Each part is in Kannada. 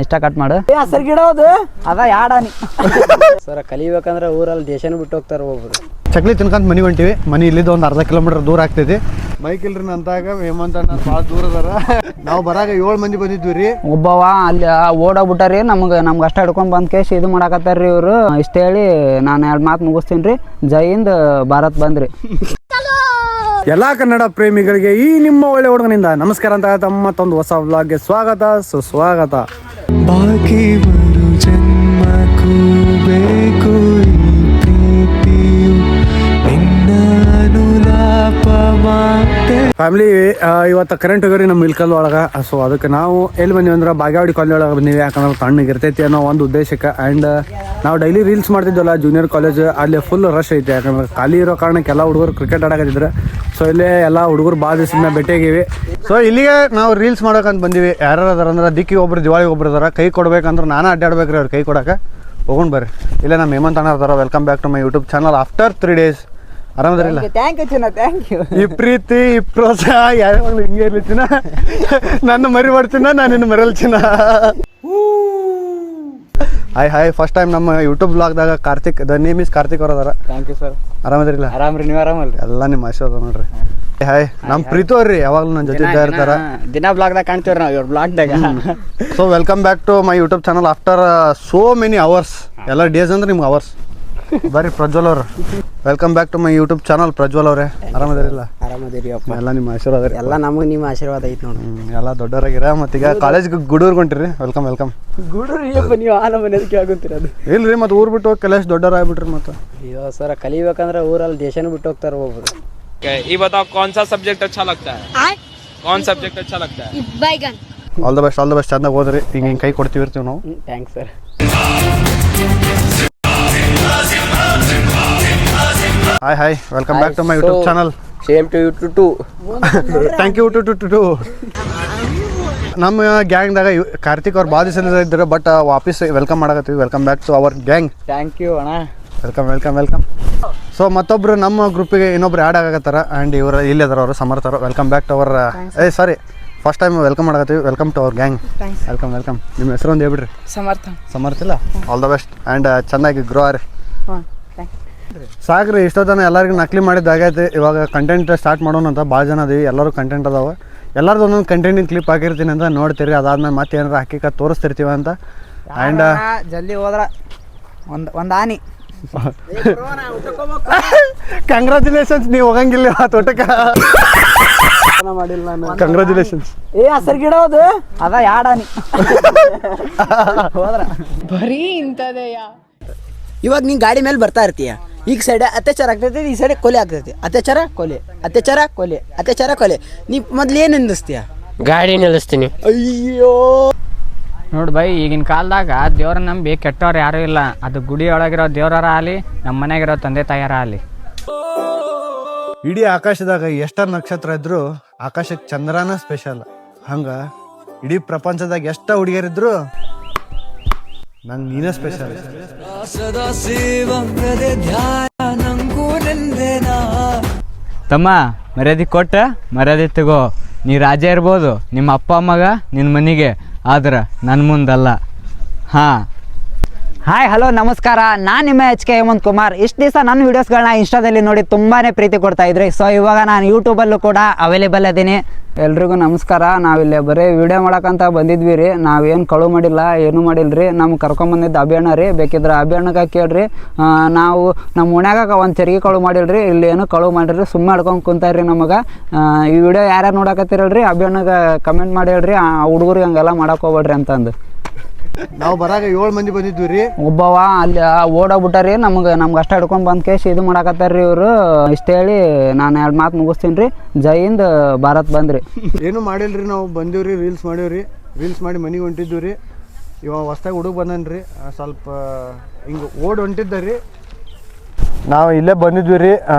ಇಷ್ಟ ಕಟ್ ಮಾಡು. ಹಸರ್ ಗಿಡ ಅದು ಅದ ಯಾಡಾನಿ ಸರ ಕಲಿಬೇಕಂದ್ರೆ ಊರಲ್ಲಿ ದೇಶನ ಬಿಟ್ಟು ಹೋಗ್ತಾರ ಒಬ್ರು. ಚಕ್ಲಿ ತಿನ್ಕಂತ ಮನೆಗೆ ಹೊಂಟಿವಿ. ಮನೆ ಇಲ್ಲಿದ್ದು ಒಂದು ಅರ್ಧ ಕಿಲೋಮೀಟರ್ ದೂರ ಆಗ್ತೈತಿ. ಬೈಕ್ ಇಲ್ರಿ ನಂತಾಗ ಹೇಮಂತ ಅಣ್ಣ ಭಾಳ ದೂರ ಅದಾರ. ನಾವು ಬರಾಗ 7 ಮಂದಿ ಬಂದಿದ್ವಿ ರೀ. ಒಬ್ಬವ ಅಲ್ಲಿ ಓಡೋಗ್ಬಿಟ್ಟಾರಿ. ನಮ್ಗೆ ಅಷ್ಟ ಹಿಡ್ಕೊಂಡ್ ಬಂದ್ ಕೇಶ್ ಇದು ಮಾಡಾಕತ್ತಾರ್ರಿ ಇವ್ರು. ಇಷ್ಟ ಹೇಳಿ ನಾನು 2 ಮಾತು ಮುಗಿಸ್ತೀನಿ ರೀ. ಜೈ ಹಿಂದ್ ಭಾರತ್ ಬಂದ್ರಿ. ಎಲ್ಲ ಕನ್ನಡ ಪ್ರೇಮಿಗಳಿಗೆ ಈ ನಿಮ್ಮ ಒಳ್ಳೆ ಹುಡುಗನಿಂದ ನಮಸ್ಕಾರ ಅಂತ ತಮ್ಮ ಮತ್ತೊಂದು ಹೊಸ ವ್ಲಾಗ್ಗೆ ಸ್ವಾಗತ ಸುಸ್ವಾಗತ. ಬಾಕಿ ಬರು ಜನ್ಮಕ್ಕೂ ಬೇಕು ಫ್ಯಾಮಿಲಿ ಇವತ್ತು ಕರೆಂಟ್ ಹೋಗ್ರಿ ನಮ್ಮ ಇಲ್ಕಲ್ ಒಳಗೆ. ಸೊ ಅದಕ್ಕೆ ನಾವು ಎಲ್ಲಿ ಬಂದೀವಿ ಅಂದ್ರೆ ಬಾಗೇವಾಡಿ ಕಾಲೇಜ್ ಒಳಗೆ ಬಂದೀವಿ. ಯಾಕಂದ್ರೆ ತಣ್ಣಗೆ ಇರ್ತೈತಿ ಅನ್ನೋ ಒಂದು ಉದ್ದೇಶಕ್ಕೆ. ಆ್ಯಂಡ್ ನಾವು ಡೈಲಿ ರೀಲ್ಸ್ ಮಾಡ್ತಿದ್ವಲ್ಲ ಜೂನಿಯರ್ ಕಾಲೇಜ್, ಅಲ್ಲಿ ಫುಲ್ ರಶ್ ಐತೆ. ಯಾಕಂದ್ರೆ ಖಾಲಿ ಇರೋ ಕಾರಣಕ್ಕೆ ಎಲ್ಲ ಹುಡುಗರು ಕ್ರಿಕೆಟ್ ಆಡಕತ್ತಿದ್ರು. ಸೊ ಇಲ್ಲೇ ಎಲ್ಲ ಹುಡುಗರು ಭಾಳ ದಿವಸದಿಂದ ಭೇಟಿಯಾಗಿವಿ. ಸೊ ಇಲ್ಲಿಗೆ ನಾವು ರೀಲ್ಸ್ ಮಾಡೋಕಂತ ಬಂದೀವಿ. ಯಾರು ಅದಾರ ಅಂದ್ರೆ ದಿಕ್ಕಿಗೆ ಒಬ್ರು ದಿವಾಳಿಗೆ ಒಬ್ರು ಅದಾರ. ಕೈ ಕೊಡ್ಬೇಕಂದ್ರೆ ನಾನು ಅಡ್ಡಾಡ್ಬೇಕ್ರಿ ಅವ್ರು ಕೈ ಕೊಡಕ್ಕೆ. ಹೋಗೋಣ ಬರ್ರಿ. ಇಲ್ಲೇ ನಮ್ಮ ಹೇಮಂತ್ ಅಣ್ಣ ಅದಾರ. Welcome back to my YouTube channel after 3 days. ಆರಾಮದಿರಲ್ಲ? ಥ್ಯಾಂಕ್ ಯು ಚಿನ್ನ, ಥ್ಯಾಂಕ್ ಯು. ಈ ಪ್ರೀತಿ ಈ ಪ್ರೋತ್ಸಾಹ ಯಾವಾಗಲೂ ಹಿಂಗೆ ಇರ್ಲಿ ಚಿನ್ನ. ನನ್ನ ಮರಿ ಮಾಡ್ತೀನ, ನಾನು ಇನ್ನು ಮರಲ್ ಚಿನ್ನ. ಹಾಯ್ ಫಸ್ಟ್ ಟೈಮ್ ನಮ್ಮ ಯೂಟ್ಯೂಬ್ ಬ್ಲಾಗ್ದಾಗ Karthik, the name is Karthik ಅವ್ರು ಅದಾರ. Thank you sir. ಆರಾಮದಿರಲ್ಲ? ಆರಾಮ್ರಿ, ನೀವು ಆರಾಮಲ್ರಿ? ಎಲ್ಲ ನಿಮ್ಮ ಆಶೀರ್ವಾದ ನೋಡ್ರಿ. ಹಾಯ್ ನಮ್ಮ ಪ್ರೀತು ಅವ್ರಿ ಯಾವಾಗಲೂ ನನ್ನ ಜೊತೆ ಇದ್ದ ಇರ್ತಾರ. ದಿನ ಬ್ಲಾಗ್ದಾಗ ಕಾಣ್ತೀವ್ರಿ ನಾವು ಇವ್ರ ಬ್ಲಾಗ್ದಾಗ. So welcome back to my YouTube channel after so many hours. ಎಲ್ಲ ಡೇಸ್ ಅಂದ್ರೆ ನಿಮ್ಗೆ ಅವರ್ಸ್. ಬರ್ರಿ ಪ್ರಜ್ವಲ್ ಅವ್ರು. Welcome back to my YouTube channel Prajwal ಅವರೇ. ಆರಾಮದಿರಲ್ಲ? ಆರಾಮದಿರಿ ಅಪ್ಪ. ಎಲ್ಲ ನಿಮ್ಮ ಆಶೀರ್ವಾದ ರೀ. ಎಲ್ಲ ನಮಗೆ ನಿಮ್ಮ ಆಶೀರ್ವಾದ ಐತಿ ನೋಡಿ. ಎಲ್ಲ ದೊಡ್ಡವರಾಗಿರ. ಮತ್ತೀಗ ಕಾಲೇಜ್ಗೆ ಗುಡೂರ್ಗೆ ಹೊಂಟಿರಿ. Welcome welcome. ಗುಡ್ರಿಯಪ್ಪ, ನೀವು ಆ ನಮ್ಮ ಮನೆಯದಕ್ಕೆ ಆಗುತ್ತೀರ ಅದು. ಇಲ್ರಿ ಮತ್ತೆ ಊರು ಬಿಟ್ಟು ಹೋಗಿ ಕೆಲಸ ದೊಡ್ಡವ್ರು ಆಗ್ಬಿಟ್ರಿ. ಮತ್ತೆ ಅಯ್ಯೋ ಸರ ಕಲಿಬೇಕಂದ್ರೆ ಊರಲ್ಲಿ ದೇಶನ ಬಿಟ್ಟು ಹೋಗ್ತಾರ ಒಬ್ರು. ये बताओ कौन सा सब्जेक्ट अच्छा लगता है? कौन सब्जेक्ट अच्छा लगता है? बैगन. ಆಲ್ ದ ಬೆಸ್ಟ್ ಚಂದಾಗಿ ಹೋದ್ರಿ. ಹಿಂಗೆ ಕೈ ಕೊಡ್ತೀವಿ ಇರ್ತೀವಿ ನಾವು. Thanks sir. Hi welcome back to my YouTube channel. Same to you too. Thank you to ನಮ್ಮ ಗ್ಯಾಂಗ್ದಾಗ ಕಾರ್ತಿಕ್ ಅವ್ರು ಭಾಳ ದಿವಸ ಇದ್ದಾರೆ. ಬಟ್ ವಾಪಸ್ ವೆಲ್ಕಮ್ ಮಾಡಕತ್ತೀವಿ. Welcome back to our gang. Thank you ಅಣ್ಣ. ವೆಲ್ಕಮ್. ಸೊ ಮತ್ತೊಬ್ರು ನಮ್ಮ ಗ್ರೂಪಿಗೆ ಇನ್ನೊಬ್ರು ಆ್ಯಡ್ ಆಗತ್ತಾರ. ಆ್ಯಂಡ್ ಇವರು ಇಲ್ಲಿ ಅದಾರ ಅವರು ಸಮರ್ಥರು. Welcome back to our sorry first time welcome ಮಾಡಕತ್ತೀವಿ. Welcome to our gang. Welcome. ನಿಮ್ಮ ಹೆಸರು ಒಂದು ಹೇಳ್ಬಿಡ್ರಿ. ಸಮರ್ಥ ಇಲ್ಲ? ಆಲ್ ದ ಬೆಸ್ಟ್ ಆ್ಯಂಡ್ ಚೆನ್ನಾಗಿ ಗ್ರೋ ಆರಿ. ಸಾಕ್ರಿ, ಇಷ್ಟೊತ್ತನ ಎಲ್ಲರಿಗೂ ನಕಲಿ ಮಾಡಿದ್ದಾಗೈತಿ. ಇವಾಗ ಕಂಟೆಂಟ್ ಸ್ಟಾರ್ಟ್ ಮಾಡೋಣ ಅಂತ ಭಾಳ ಜನ ಅದೀವಿ. ಎಲ್ಲರೂ ಕಂಟೆಂಟ್ ಅದಾವೆ. ಎಲ್ಲರದ್ದು ಒಂದೊಂದು ಕಂಟೆಂಟಿನ ಕ್ಲಿಪ್ ಹಾಕಿರ್ತೀನಿ ಅಂತ ನೋಡ್ತೀರಿ. ಅದಾದ್ಮೇಲೆ ಮತ್ತೆ ಏನಾರು ಹಾಕಿಕ ತೋರಿಸ್ತಿರ್ತೀವ ಅಂತ. ಆ್ಯಂಡ್ ಜಲ್ದಿ ಹೋದ್ರ ಒಂದು ಆನಿ. ಕಂಗ್ರ್ಯಾಚುಲೇಷನ್ಸ್. ನೀವು ಹೋಗಂಗಿಲ್ಲ ತೋಟಕ್ಕೆ. ಮಾಡಿಲ್ಲ ನಾನು. ಕಂಗ್ರ್ಯಾಚುಲೇಷನ್ಸ್. ಹಸರ್ ಗಿಡ ಅದು ಅದ ಯಾಡಾನಿ ಹೋದ್ರ ಬರೀ ಇಂಥದೆಯಾ. ಇವಾಗ ನೀನು ಗಾಡಿ ಮೇಲೆ ಬರ್ತಾ ಇರ್ತೀಯ. ಈಗ ಸೈಡ್ ಅತ್ಯಾಚಾರ ಆಗ್ತೈತಿ, ಈ ಸೈಡ್ ಕೊಲೆ ಆಗ್ತೈತಿ. ಅತ್ಯಾಚಾರ ಕೊಲೆ. ನೀ ಮೊದ್ಲು ಏನು ಅಂದಿಸ್ತೀಯ? ಗಾಡಿ ನಿಲ್ಲಿಸ್ತೀನಿ. ಅಯ್ಯೋ ನೋಡು ಬೈ, ಈಗಿನ ಕಾಲದಾಗ ದೇವ್ರ ನಂಬಿ ಕೆಟ್ಟವ್ರು ಯಾರೂ ಇಲ್ಲ. ಅದು ಗುಡಿ ಒಳಗಿರೋ ದೇವ್ರಾರ ಆಗಲಿ, ನಮ್ಮ ಮನೆಗಿರೋ ತಂದೆ ತಾಯಾರ ಆಗಲಿ. ಇಡೀ ಆಕಾಶದಾಗ ಎಷ್ಟ ನಕ್ಷತ್ರ ಇದ್ರು ಆಕಾಶಕ್ಕೆ ಚಂದ್ರನ ಸ್ಪೆಷಲ್. ಹಂಗ ಇಡೀ ಪ್ರಪಂಚದಾಗ ಎಷ್ಟ ಹುಡುಗಿಯರಿದ್ರು ನಂಗೆ ನೀನೇ ಸ್ಪೆಷಲ್. ತಮ್ಮ ಮರ್ಯಾದೆ ಕೊಟ್ಟ ಮರ್ಯಾದೆ ತಗೋ. ನೀ ರಾಜ ಇರ್ಬೋದು ನಿಮ್ಮ ಅಪ್ಪ ಅಮ್ಮಗ ನಿನ್ನ ಮನೆಗೆ, ಆದ್ರೆ ನನ್ನ ಮುಂದಲ್ಲ. ಹಾಯ್ ಹಲೋ ನಮಸ್ಕಾರ. ನಾನು ನಿಮ್ಮ HK ಹೇಮಂತ್ ಕುಮಾರ್. ಇಷ್ಟು ದಿವಸ ನನ್ನ ವೀಡಿಯೋಸ್ಗಳನ್ನ ಇನ್ಸ್ಟಾದಲ್ಲಿ ನೋಡಿ ತುಂಬಾ ಪ್ರೀತಿ ಕೊಡ್ತಾ ಇದ್ರಿ. ಸೊ ಇವಾಗ ನಾನು ಯೂಟ್ಯೂಬಲ್ಲೂ ಕೂಡ ಅವೈಲೇಬಲ್ ಇದ್ದೀನಿ. ಎಲ್ರಿಗೂ ನಮಸ್ಕಾರ. ನಾವಿಲ್ಲೇ ಬರೀ ವೀಡಿಯೋ ಮಾಡೋಕ್ಕಂತ ಬಂದಿದ್ವಿ ರೀ. ನಾವೇನು ಕಳು ಮಾಡಿಲ್ಲ, ಏನೂ ಮಾಡಿಲ್ಲ ರೀ. ನಮ್ಗೆ ಕರ್ಕೊಂಬಂದಿದ್ದು ಅಭಿಯಣ್ಣ ರೀ. ಬೇಕಿದ್ರೆ ಅಭಿಯಣ್ಣಗೆ ಕೇಳ್ರಿ. ನಾವು ನಮ್ಮ ಓಣ್ಯಾಗ ಒಂದು ಚರಿಗೆ ಕಳು ಮಾಡಿಲ್ರಿ. ಇಲ್ಲಿ ಏನು ಕಳು ಮಾಡಿರಿ, ಸುಮ್ಮನೆ ಆಡ್ಕೊಂಡು ಕುಂತಾರ್ರಿ ನಮಗೆ. ಈ ವಿಡಿಯೋ ಯಾರ್ಯಾರು ನೋಡಕತ್ತಿರಲ್ರಿ ಅಭಿಯಣ್ಣಗೆ ಕಮೆಂಟ್ ಮಾಡಿ ಹೇಳ್ರಿ, ಆ ಹುಡುಗರಿಗೆ ಹಂಗೆಲ್ಲ ಮಾಡಕ್ಕೆ ಹೋಗ್ಬೇಡ್ರಿ ಅಂತಂದು. ನಾವು ಬರಾಗ 7 ಮಂದಿ ಬಂದಿದ್ವಿ ರೀ. ಒಬ್ಬವ ಅಲ್ಲಿ ಓಡೋಗ್ಬಿಟ್ಟಾರಿ. ನಮ್ಗೆ ಅಷ್ಟ ಹಿಡ್ಕೊಂಡು ಬಂದ್ ಕೇಶ್ ಇದು ಮಾಡಾಕತ್ತಾರ್ರಿ ಇವರು. ಇಷ್ಟ ಹೇಳಿ ನಾನು 2 ಮಾತು ಮುಗಿಸ್ತೀನಿ ರೀ. ಜೈ ಹಿಂದ್ ಭಾರತ್ ಬಂದ್ರಿ. ಏನು ಮಾಡಿಲ್ರಿ, ನಾವು ಬಂದೀವ್ರಿ, ರೀಲ್ಸ್ ಮಾಡೀವ್ರಿ. ರೀಲ್ಸ್ ಮಾಡಿ ಮನೆಗೆ ಹೊಂಟಿದ್ವಿ ರೀ. ಇವಾಗ ಹೊಸ್ದಾಗಿ ಹುಡುಗ ಬಂದನ್ರಿ. ಸ್ವಲ್ಪ ಹಿಂಗೆ ಹೊಂಟಿದ್ದ ರೀ. ನಾವು ಇಲ್ಲೇ ಬಂದಿದ್ವಿ ರೀ.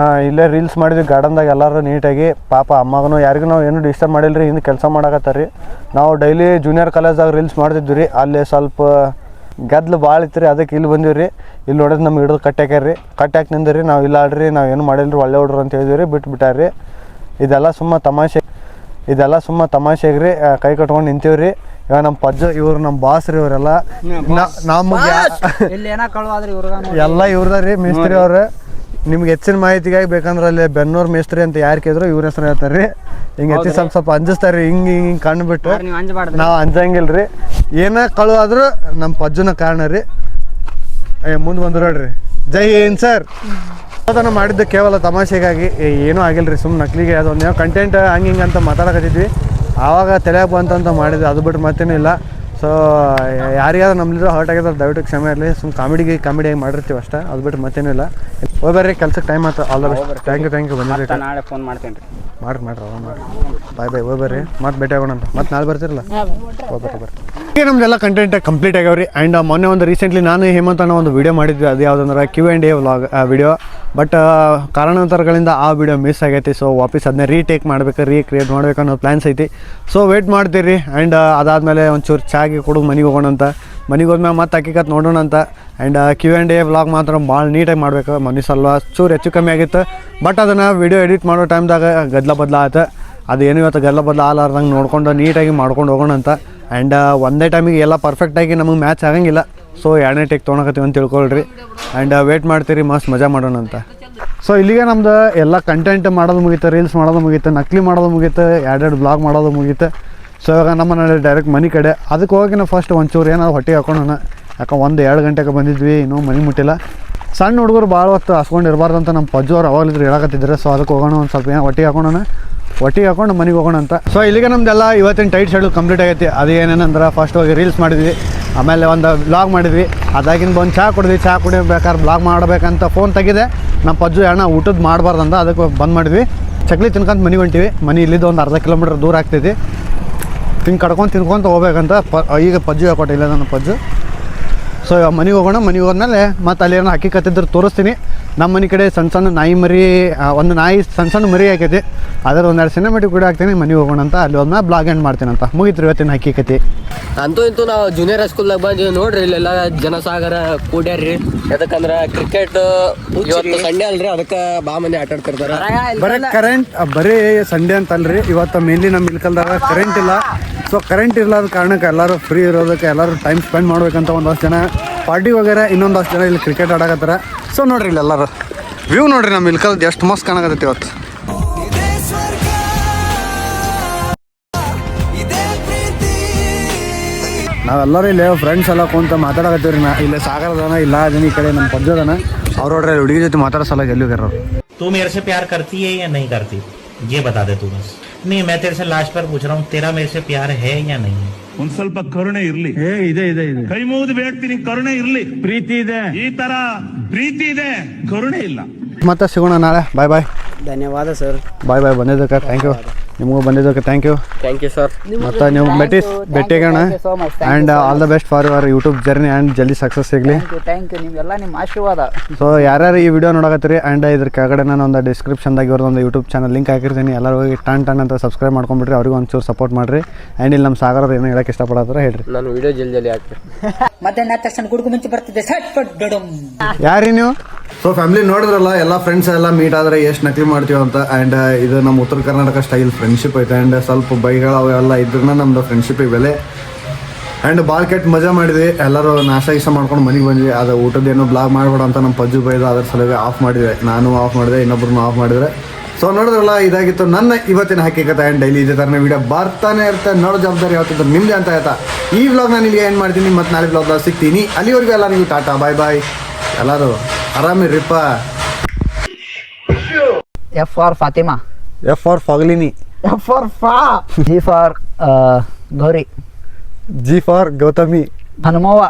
ಇಲ್ಲೇ ರೀಲ್ಸ್ ಮಾಡಿದ್ವಿ ಗಾರ್ಡನ್ದಾಗ ಎಲ್ಲರೂ ನೀಟಾಗಿ. ಪಾಪ ಅಮ್ಮಗೂ ಯಾರಿಗೂ ನಾವು ಏನು ಡಿಸ್ಟರ್ಬ್ ಮಾಡಿಲ್ಲ ರೀ. ಹಿಂದೆ ಕೆಲಸ ಮಾಡಕತ್ತಾರ ರೀ. ನಾವು ಡೈಲಿ ಜೂನಿಯರ್ ಕಾಲೇಜ್ದಾಗ ರೀಲ್ಸ್ ಮಾಡ್ತಿದ್ವಿ ರೀ. ಅಲ್ಲಿ ಸ್ವಲ್ಪ ಗದ್ಲು ಭಾಳ ಇತ್ತು ರೀ. ಅದಕ್ಕೆ ಇಲ್ಲಿ ಬಂದಿವಿ ರೀ. ಇಲ್ಲಿ ನೋಡಿದ್ರೆ ನಮ್ಗೆ ಹಿಡಿದು ಕಟ್ಟಾಕ್ಯಾರ ಕಟ್ಟಾಕಿ ನಿಂದ್ರಿ. ನಾವು ಇಲ್ಲ ಆಡ್ರಿ, ನಾವು ಏನು ಮಾಡಿಲ್ಲ ರೀ, ಒಳ್ಳೆ ಹುಡ್ರು ಅಂತ ಹೇಳಿದ್ವಿ ರೀ. ಬಿಟ್ಬಿಟ್ಟಾರ ರೀ. ಇದೆಲ್ಲ ಸುಮ್ಮ ತಮಾಷೆಗೆ ರೀ. ಕೈ ಕಟ್ಕೊಂಡು ನಿಂತೀವಿ ರೀ. ಇವಾಗ ನಮ್ಮ ಪಜ್ಜು ಇವ್ರು ನಮ್ಮ ಬಾಸ್ ರೀ ಇವರೆಲ್ಲ ನಮಗೆ ಇಲ್ಲಿ ಏನೋ ಕಳುವಾದ್ರೆ ಇವ್ರಿಗ ಎಲ್ಲ ಇವ್ರದ ರೀ ಮೇಸ್ತ್ರಿ ಅವ್ರು. ನಿಮ್ಗೆ ಹೆಚ್ಚಿನ ಮಾಹಿತಿಗಾಗಿ ಬೇಕಂದ್ರೆ ಅಲ್ಲಿ ಬೆನ್ನೂರು ಮೇಸ್ತ್ರಿ ಅಂತ ಯಾರು ಕೇಳಿದ್ರು ಇವ್ರ ಹೆಸರು ಹೇಳ್ತಾರೆ ರೀ. ಹಿಂಗೆ ಹೆಚ್ಚಿ ಸ್ವಲ್ಪ ಅಂಜಿಸ್ತಾರೆ ರೀ, ಹಿಂಗೆ ಕಂಡುಬಿಟ್ಟು ನೀವು ಅಂಜಬಾರ್ದು. ನಾವು ಅಂಜಂಗಿಲ್ಲ ರೀ. ಏನೇ ಕಳು ಆದ್ರೂ ನಮ್ಮ ಪಜ್ಜುನ ಕಾರಣ ರೀ. ಮುಂದೆ ಬಂದ್ರು ನೋಡ್ರಿ. ಜೈ ಹಿಂದ್ ಸರ್. ಅದನ್ನು ಮಾಡಿದ್ದು ಕೇವಲ ತಮಾಷೆಗಾಗಿ, ಏನೂ ಆಗಿಲ್ಲ ರೀ, ಸುಮ್ಮನೆ ನಕಲಿಗೆ ಅದೊಂದು ಏನೋ ಕಂಟೆಂಟ್ ಹಂಗೆ ಹಿಂಗೆ ಅಂತ ಮಾತಾಡಕತ್ತಿದ್ವಿ. ಆವಾಗ ತಲೆಯಾಗ ಬಂತಂತ ಮಾಡಿದ್ವಿ, ಅದು ಬಿಟ್ಟು ಮತ್ತೇನೂ ಇಲ್ಲ. ಸೊ ಯಾರಿಗಾದ್ರೂ ನಮ್ಮಲ್ಲಿರೋ ಹರ್ಟ್ ಆಗಿದ್ರೆ ದಯವಿಟ್ಟು ಕ್ಷಮೆ ಇರಲಿ. ಸುಮ್ಮನೆ ಕಾಮಿಡಿಯಾಗಿ ಮಾಡಿರ್ತೀವಿ ಅಷ್ಟೇ, ಅದು ಬಿಟ್ಟು ಮತ್ತೇನೂ ಇಲ್ಲ. ಹೋಗಿ ಬರ್ರಿ, ಕೆಲ್ಸಕ್ಕೆ ಟೈಮ್ ಆಯ್ತು. All the best. Thank you ಬಂದಿರಿ. ನಾಳೆ ಫೋನ್ ಮಾಡ್ತೇನೆ ರೀ. ಮಾಡ್ರಿ ಬಾಯ್ ಹೋಗಿ ಬರ್ರಿ. ಮತ್ತೆ ಭೇಟಿ ಆಗೋಣ ಅಂತ. ಮತ್ತೆ ನಾಳೆ ಬರ್ತಿರಲ್ಲ, ಬರ್ರಿ. ಈಗ ನಮ್ದೆಲ್ಲ ಕಂಟೆಂಟ್ ಕಂಪ್ಲೀಟ್ ಆಗ್ಯಾವ್ರಿ. ಆ್ಯಂಡ್ ಮೊನ್ನೆ ಒಂದು ರೀಸೆಂಟ್ಲಿ ನಾನು ಹೇಮಂತ್ ಅನ್ನೋ ಒಂದು ವಿಡಿಯೋ ಮಾಡಿದ್ವಿ. ಅದು ಯಾವುದಂದ್ರೆ Q&A ವ್ಲಾಗ್ ವಿಡಿಯೋ. ಬಟ್ ಕಾರಣಾಂತರಗಳಿಂದ ಆ ವಿಡಿಯೋ ಮಿಸ್ ಆಗೈತಿ. ಸೊ ವಾಪಸ್ ಅದನ್ನೇ ರೀಟೇಕ್ ಮಾಡ್ಬೇಕು, ರೀಕ್ರಿಯೇಟ್ ಮಾಡ್ಬೇಕು ಅನ್ನೋ ಪ್ಲ್ಯಾನ್ಸ್ ಐತಿ. ಸೊ ವೇಟ್ ಮಾಡ್ತೀರಿ. ಆ್ಯಂಡ್ ಅದಾದಮೇಲೆ ಒಂಚೂರು ಚಾಗಿ ಕುಡಿದು ಮನೆಗೆ ಹೋಗೋಣ ಅಂತ. ಮನೆಗೆ ಹೋದ್ಮೇಲೆ ಮತ್ತೆ ಹಕ್ಕಿಕತ್ ನೋಡೋಣ ಅಂತ. ಆ್ಯಂಡ್ Q&A ವ್ಲಾಗ್ ಮಾತ್ರ ಭಾಳ ನೀಟಾಗಿ ಮಾಡಬೇಕು. ಮನೆ ಸಲ್ವ ಚೂರು ಹೆಚ್ಚು ಕಮ್ಮಿ ಆಗಿತ್ತು. ಬಟ್ ಅದನ್ನು ವಿಡಿಯೋ ಎಡಿಟ್ ಮಾಡೋ ಟೈಮ್ದಾಗ ಗದ್ದಲ ಆಯ್ತು. ಅದೇನು ಇವತ್ತು ಗದ್ದಲ ಆಲಾರ್ದಂಗೆ ನೋಡ್ಕೊಂಡು ನೀಟಾಗಿ ಮಾಡ್ಕೊಂಡು ಹೋಗೋಣ ಅಂತ. ಆ್ಯಂಡ್ ಒಂದೇ ಟೈಮಿಗೆ ಎಲ್ಲ ಪರ್ಫೆಕ್ಟಾಗಿ ನಮಗೆ ಮ್ಯಾಚ್ ಆಗಂಗಿಲ್ಲ. ಸೊ 2ನೇ ಟೇಕ್ ತೊಗೊಳಕತ್ತೀವಿ ಅಂತ ತಿಳ್ಕೊಳ್ರಿ. ಆ್ಯಂಡ್ ವೇಟ್ ಮಾಡ್ತೀರಿ, ಮಸ್ತ್ ಮಜಾ ಮಾಡೋಣ ಅಂತ. ಸೊ ಇಲ್ಲಿಗೆ ನಮ್ದು ಎಲ್ಲ ಕಂಟೆಂಟ್ ಮಾಡೋದು ಮುಗೀತು, ರೀಲ್ಸ್ ಮಾಡೋದು ಮುಗೀತು, ನಕಲಿ ಮಾಡೋದು ಮುಗೀತು, ಎರಡು ಬ್ಲಾಗ್ ಮಾಡೋದು ಮುಗೀತು. ಸೊ ಇವಾಗ ನಮ್ಮನ್ನ ಡೈರೆಕ್ಟ್ ಮನೆ ಕಡೆ. ಅದಕ್ಕೆ ಹೋಗಿ ನಾವು ಫಸ್ಟ್ ಒಂಚೂರು ಏನಾದ್ರು ಹೊಟ್ಟೆ ಹಾಕೋಣ. ಯಾಕೆ 1-2 ಗಂಟೆಗೆ ಬಂದಿದ್ವಿ, ಇನ್ನೂ ಮನೆ ಮುಟ್ಟಿಲ್ಲ. ಸಣ್ಣ ಹುಡುಗರು ಭಾಳ ಹೊತ್ತು ಹಸ್ಕೊಂಡಿರಬಾರ್ದು ಅಂತ ನಮ್ಮ ಪಜ್ಜು ಅವ್ರು ಅವಾಗಲಿದ್ರು ಹೇಳಕತ್ತಿದ್ರು. ಸೊ ಅದಕ್ಕೆ ಹೋಗೋಣ, ಒಂದು ಸ್ವಲ್ಪ ಏನೋ ಹೊಟ್ಟೆ ಹಾಕೊಂಡು ಮನೆಗೆ ಹೋಗೋಣ ಅಂತ. ಸೊ ಇಲ್ಲಿಗೆ ನಮ್ದೆಲ್ಲ ಇವತ್ತಿನ ಟೈಟ್ ಶೆಡ್ಯೂಲ್ ಕಂಪ್ಲೀಟ್ ಆಗೈತಿ. ಅದು ಏನೇನಂದ್ರೆ ಫಸ್ಟ್ ಹೋಗಿ ರೀಲ್ಸ್ ಮಾಡಿದ್ವಿ, ಆಮೇಲೆ ಒಂದು ಬ್ಲಾಗ್ ಮಾಡಿದ್ವಿ. ಅದಾಗಿಂದ ಬಂದು ಚಹಾ ಕುಡಿದ್ವಿ. ಚಹಾ ಕುಡಿಬೇಕಾದ್ರೆ ಬ್ಲಾಗ್ ಮಾಡಬೇಕಂತ ಫೋನ್ ತೆಗಿದೆ. ನಮ್ಮ ಪಜ್ಜು ಊಟದ ಮಾಡಬಾರ್ದಂತ ಅದಕ್ಕೆ ಬಂದ್ ಮಾಡಿದ್ವಿ. ಚಕ್ಲಿ ತಿನ್ಕೊಂತ ಮನೆಗೆ ಹೊಂಟಿವಿ. ಮನೆ ಇಲ್ಲಿದ್ದು ಒಂದು ಅರ್ಧ ಕಿಲೋಮೀಟ್ರ್ ದೂರ ಆಗ್ತೈತಿ. ಹಿಂಗೆ ತಿನ್ಕೊಂತ ಹೋಗ್ಬೇಕಂತ ಈಗ ಪಜ್ಜು ಹೇಳ್ಕೊಟ್ಟಿಲ್ಲ ನನ್ನ ಪಜ್ಜು. ಸೊ ಇವಾಗ ಮನೆಗೆ ಹೋಗೋಣ. ಮನೆಗೆ ಹೋದ್ಮೇಲೆ ಮತ್ತೆ ಅಲ್ಲಿ ಏನೋ ಹಕ್ಕಿಕತ್ತಿದ್ರು ತೋರಿಸ್ತೀನಿ. ನಮ್ಮ ಮನೆ ಕಡೆ ಸಣ್ಣ ನಾಯಿ ಮರಿ, ಒಂದು ನಾಯಿ ಸಣ್ಣ ಮರಿ ಹಾಕೈತಿ. ಅದರ 1-2 ಸಿನಿಮೆಟಿಕ್ ಕೂಡ ಹಾಕ್ತೀನಿ. ಮನೆಗೆ ಹೋಗೋಣ ಅಂತ. ಅಲ್ಲಿ ಹೋದ್ಮೇಲೆ ಬ್ಲಾಗ್ ಎಂಡ್ ಮಾಡ್ತೀನಿ ಅಂತ. ಮುಗಿತ್ರಿ ಇವತ್ತಿನ ಹಕ್ಕಿಕತಿ. ಅಂತೂ ಇಂತೂ ನಾವು ಜೂನಿಯರ್ ಹೈಸ್ಕೂಲ್ದಾಗ ಬಂದು ನೋಡ್ರಿ, ಇಲ್ಲೆಲ್ಲ ಜನಸಾಗರ ಕೂಡ್ಯಾರ್ರಿ. ಯಾಕಂದ್ರೆ ಕ್ರಿಕೆಟ್ ಇವತ್ತು ಸಂಡೇ ಅಲ್ರಿ, ಅದಕ್ಕೆ ಬಾ ಮಂದಿ ಆಟ ಆಡ್ತಿರ್ತಾರೆ. ಬರೀ ಸಂಡೇ ಅಂತಲ್ರಿ, ಇವತ್ತು ಮೇನ್ಲಿ ನಮ್ಮ ಇಲ್ಕಲ್ದಾಗ ಕರೆಂಟ್ ಇಲ್ಲ. ಸೊ ಕರೆಂಟ್ ಇರ್ಲಾದ ಕಾರಣಕ್ಕೆ ಎಲ್ಲರೂ ಫ್ರೀ ಇರೋದಕ್ಕೆ ಎಲ್ಲರೂ ಟೈಮ್ ಸ್ಪೆಂಡ್ ಮಾಡ್ಬೇಕಂತ ಒಂದಷ್ಟು ಜನ ಪಾರ್ಟಿ ವಗೇರೆ, ಇನ್ನೊಂದಷ್ಟು ಜನ ಇಲ್ಲಿ ಕ್ರಿಕೆಟ್ ಆಡಕತ್ತಾರ. ಸೊ ನೋಡ್ರಿ ಇಲ್ಲಿ ಎಲ್ಲರೂ ವ್ಯೂ ನೋಡ್ರಿ, ನಮ್ಮ ಇಲ್ಕಲ್ದು ಎಷ್ಟು ಮಸ್ತ್ ಕಾಣಕತ್ತೈತಿ ಇವತ್ತು. ನಾವೆಲ್ಲರೂ ಇಲ್ಲಿ ಫ್ರೆಂಡ್ಸ್ ಎಲ್ಲ ಕುಂತ ಮಾತಾಡಕತ್ತೀವ್ರಿ. ಇಲ್ಲೇ ಸಾಗರದನ ಇಲ್ಲ ಅದನ್ನ ಈ ಕಡೆ ನಮ್ಮ ಪಜ್ಜದನ. ಅವ್ರು ನೋಡ್ರಿ ಹುಡುಗಿ ಜೊತೆ ಮಾತಾಡೋ ಸಲ ಎಲ್ಲಿ ಹೋಗ್ಯಾರ ಅವ್ರು. तू मेरे से प्यार करती है या नहीं करती, ये बता दे तू बस. नहीं, मैं तेरे से लास्ट पर पूछ रहा हूँ, तेरा मेरे से प्यार है या नहीं है? ಒಂದ್ ಸ್ವಲ್ಪ ಕರುಣೆ ಇರ್ಲಿ. ಇದೆ ಕೈ ಮುಗಿದು ಬೇಡ್ತೀನಿ, ಕರುಣೆ ಇರ್ಲಿ. ಪ್ರೀತಿ ಇದೆ, ಈ ತರ ಪ್ರೀತಿ ಇದೆ, ಕರುಣೆ ಇಲ್ಲ. ಮತ್ತೆ ಸಿಗೋಣ ನಾಳೆ. ಬಾಯ್. ಧನ್ಯವಾದ ಸರ್. ಬಾಯ್ ಬಂದಿದ್ದಕ್ಕೆ ಥ್ಯಾಂಕ್ ಯು. ನಿಮಗೂ ಬಂದಿದ್ದಕ್ಕೆ ಥ್ಯಾಂಕ್ ಯು ಸರ್. ಮತ್ತು ನೀವು ಭೇಟಿಯಾಗೋಣ. And all the best for your YouTube journey and ಜಲ್ದಿ ಸಕ್ಸಸ್ ಸಿಗಲಿ. ಥ್ಯಾಂಕ್ ಯು ನಿಮಗೆಲ್ಲ ನಿಮ್ಮ ಆಶೀರ್ವಾದ. ಸೊ ಯಾರ್ಯಾರು ಈ ವಿಡಿಯೋ ನೋಡಕತ್ತೀರಿ, ಆ್ಯಂಡ್ ಇದ್ರ ಕೆಳಗಡೆ ನಾನು ಒಂದು ಡಿಸ್ಕ್ರಿಪ್ಷನ್ದಾಗ ಇವ್ರದ್ದು ಯೂಟ್ಯೂಬ್ ಚಾನಲ್ ಲಿಂಕ್ ಹಾಕಿರ್ತೀನಿ. ಎಲ್ಲರೂ ಹೋಗಿ ಟನ್ ಅಂತ ಸಬ್ಸ್ಕ್ರೈಬ್ ಮಾಡ್ಕೊಂಡ್ಬಿಟ್ರಿ. ಅವ್ರಿಗೆ ಒಂಚೂರು ಸಪೋರ್ಟ್ ಮಾಡಿರಿ. ಆ್ಯಂಡ್ ಇಲ್ಲಿ ನಮ್ಮ ಸಾಗರ ಏನು ಹೇಳಕ್ಕೆ ಇಷ್ಟಪಡತ್ತಾರ ಹೇಳ್ರಿ. ನಾನು ವಿಡಿಯೋ ಜಲ್ದಿ ಹಾಕ್ರಿ. ಮತ್ತೆ ತಕ್ಷಣ ಗುಡುಗು ಮುಂಚೆ ಬರ್ತಿದ್ದೆ ಯಾರಿ ನೀವು? ಸೊ ಫ್ಯಾಮಿಲಿ ನೋಡಿದ್ರಲ್ಲ, ಎಲ್ಲ ಫ್ರೆಂಡ್ಸ್ ಎಲ್ಲ ಮೀಟ್ ಆದರೆ ಎಷ್ಟು ನಕಲಿ ಮಾಡ್ತೀವಿ ಅಂತ. ಆ್ಯಂಡ್ ಇದು ನಮ್ಮ ಉತ್ತರ ಕರ್ನಾಟಕ ಸ್ಟೈಲ್ ಫ್ರೆಂಡ್ಶಿಪ್ ಐತೆ. ಆ್ಯಂಡ್ ಸ್ವಲ್ಪ ಬೈಗಳು ಅವೆಲ್ಲ ಇದ್ರೂ ನಮ್ಮದು ಫ್ರೆಂಡ್ಶಿಪಿಗೆ ಬೆಲೆ. ಆ್ಯಂಡ್ ಭಾಳ ಕೆಟ್ಟ ಮಜಾ ಮಾಡಿದ್ವಿ. ಎಲ್ಲರೂ ನಾಷ್ಟ ಮಾಡ್ಕೊಂಡು ಮನೆಗೆ ಬಂದ್ವಿ. ಅದು ಊಟದ್ದೇನೋ ಬ್ಲಾಗ್ ಮಾಡಬೇಡ ಅಂತ ನಮ್ಮ ಪಜ್ಜು ಬೈದ, ಅದ್ರ ಸಲುವಾಗಿ ಆಫ್ ಮಾಡಿದೆ. ನಾನು ಆಫ್ ಮಾಡಿದೆ, ಇನ್ನೊಬ್ರು ಆಫ್ ಮಾಡಿದ್ರೆ. ಸೊ ನೋಡಿದ್ರಲ್ಲ, ಇದಾಗಿತ್ತು ನನ್ನ ಇವತ್ತಿನ ಹಕ್ಕಿಕತೆ. ಆ್ಯಂಡ್ ಡೈಲಿ ಇದೇ ಥರನೇ ವೀಡಿಯೋ ಬರ್ತಾನೆ ಇರುತ್ತೆ. ನೋಡೋ ಜವಾಬ್ದಾರಿ ಯಾವತ್ತಿದ್ರು ನಿಮ್ಮದೇ ಅಂತ ಆಯ್ತಾ. ಈ ವ್ಲಾಗ್ ನಾನು ಇಲ್ಲಿಗೆ ಏನು ಮಾಡ್ತೀನಿ, ಮತ್ತು ನಾಳೆ ವ್ಲಾಗ್ದಾಗ ಸಿಗ್ತೀನಿ. ಅಲ್ಲಿವರೆಗೂ ಎಲ್ಲರಿಗೂ ಟಾಟಾ ಬಾಯ್. ಎಲ್ಲರೂ ಆರಾಮಿರ್ರಿಪ್ಪ. F for Fatima. F for ಫಾಗ್ಲಿನಿ. F for G for Gauri. G for Gautami. Hanumavva.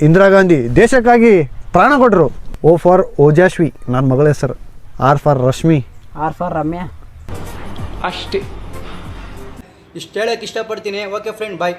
Indira Gandhi ದೇಶಕ್ಕಾಗಿ ಪ್ರಾಣ ಕೊಟ್ಟರು. O for ಓಜಾಶ್ವಿ, ನನ್ನ ಮಗಳ ಹೆಸರು. R for Rashmi. R for Ramya. ಅಷ್ಟೇ. ಇಷ್ಟು ಹೇಳಕ್ಕೆ ಇಷ್ಟಪಡ್ತೀನಿ. ಓಕೆ ಫ್ರೆಂಡ್, ಬಾಯ್.